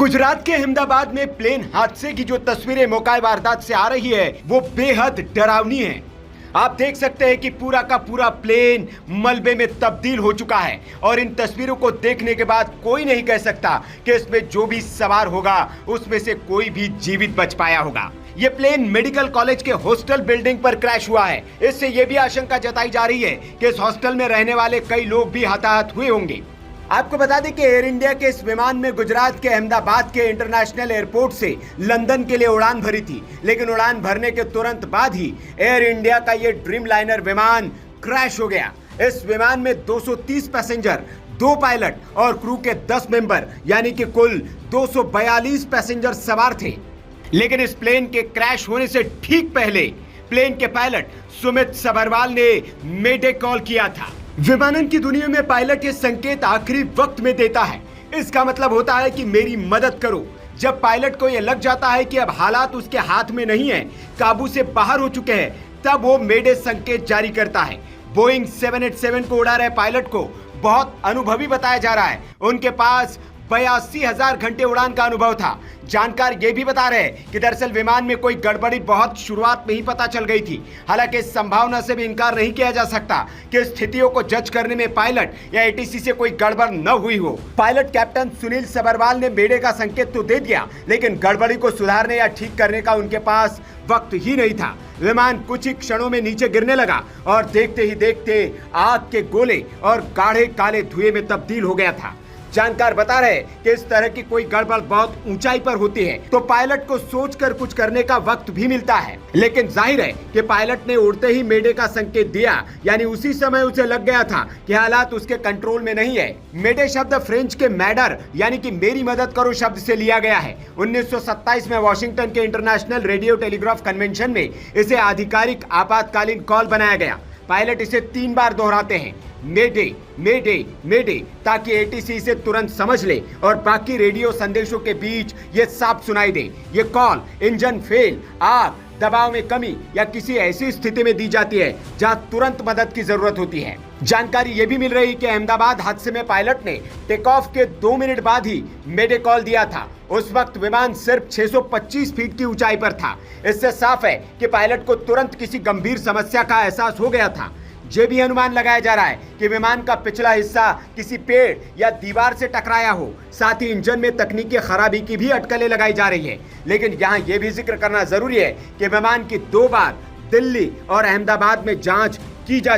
गुजरात के अहमदाबाद में प्लेन हादसे की जो तस्वीरें मौका वारदात से आ रही है वो बेहद डरावनी है। आप देख सकते हैं कि पूरा का पूरा प्लेन मलबे में तब्दील हो चुका है और इन तस्वीरों को देखने के बाद कोई नहीं कह सकता कि इसमें जो भी सवार होगा उसमें से कोई भी जीवित बच पाया होगा। ये प्लेन मेडिकल कॉलेज के हॉस्टल बिल्डिंग पर क्रैश हुआ है। इससे यह भी आशंका जताई जा रही है कि इस हॉस्टल में रहने वाले कई लोग भी हताहत हुए होंगे। आपको बता दें कि एयर इंडिया के इस विमान में गुजरात के अहमदाबाद के इंटरनेशनल एयरपोर्ट से लंदन के लिए उड़ान भरी थी, लेकिन उड़ान भरने के तुरंत बाद ही एयर इंडिया का ये ड्रीम लाइनर विमान क्रैश हो गया। इस विमान में 230 पैसेंजर, 2 पायलट और क्रू के 10 मेंबर यानी कि कुल 242 पैसेंजर सवार थे। लेकिन इस प्लेन के क्रैश होने से ठीक पहले प्लेन के पायलट सुमित सबरवाल ने मेडे कॉल किया था। विमानन की दुनिया में पायलट ये संकेत आखिरी वक्त में देता है। इसका मतलब होता है कि मेरी मदद करो। जब पायलट को यह लग जाता है कि अब हालात उसके हाथ में नहीं है, काबू से बाहर हो चुके हैं, तब वो मेडे संकेत जारी करता है। बोइंग 787 को उड़ा रहे पायलट को बहुत अनुभवी बताया जा रहा है। उनके पास 82,000 घंटे उड़ान का अनुभव था। जानकार ये भी बता रहे हैं कि दरअसल विमान में कोई गड़बड़ी बहुत शुरुआत में ही पता चल गई थी। हालांकि इस संभावना से भी इनकार नहीं किया जा सकता कि स्थितियों को जज करने में पायलट या एटीसी से कोई गड़बड़ न हुई हो। पायलट कैप्टन सुनील सबरवाल ने मेडे का संकेत तो दे दिया, लेकिन गड़बड़ी को सुधारने या ठीक करने का उनके पास वक्त ही नहीं था। विमान कुछ ही क्षणों में नीचे गिरने लगा और देखते ही देखते आग के गोले और गाढ़े काले धुएं में तब्दील हो गया था। जानकार बता रहे कि इस तरह की कोई गड़बड़ बहुत ऊंचाई पर होती है तो पायलट को सोचकर कुछ करने का वक्त भी मिलता है, लेकिन जाहिर है कि पायलट ने उड़ते ही मेडे का संकेत दिया, यानी उसी समय उसे लग गया था कि हालात उसके कंट्रोल में नहीं है। मेडे शब्द फ्रेंच के मैडर यानी कि मेरी मदद करो शब्द से लिया गया है। 1927 में वॉशिंगटन के इंटरनेशनल रेडियो टेलीग्राफ कन्वेंशन में इसे आधिकारिक आपातकालीन कॉल बनाया गया। पायलट इसे 3 बार दोहराते हैं, मेडे मेडे मेडे, ताकि एटीसी इसे तुरंत समझ ले और बाकी रेडियो संदेशों के बीच ये साफ सुनाई दे। ये कॉल इंजन फेल, आग, दबाव में कमी या किसी ऐसी स्थिति में दी जाती है जहां तुरंत मदद की जरूरत होती है। जानकारी ये भी मिल रही कि अहमदाबाद हादसे में पायलट ने टेक ऑफ के 2 मिनट बाद ही मेडे कॉल दिया था। उस वक्त विमान सिर्फ 625 फीट की ऊंचाई पर था। इससे साफ है कि पायलट को तुरंत किसी गंभीर समस्या का एहसास हो गया था। ये भी अनुमान लगाया जा रहा है कि विमान का पिछला हिस्सा किसी पेड़ या दीवार से टकराया हो। साथ ही इंजन में तकनीकी खराबी की भी अटकलें लगाई जा रही है। लेकिन यहाँ यह भी जिक्र करना जरूरी है कि विमान की 2 बार दिल्ली और अहमदाबाद में जांच की जा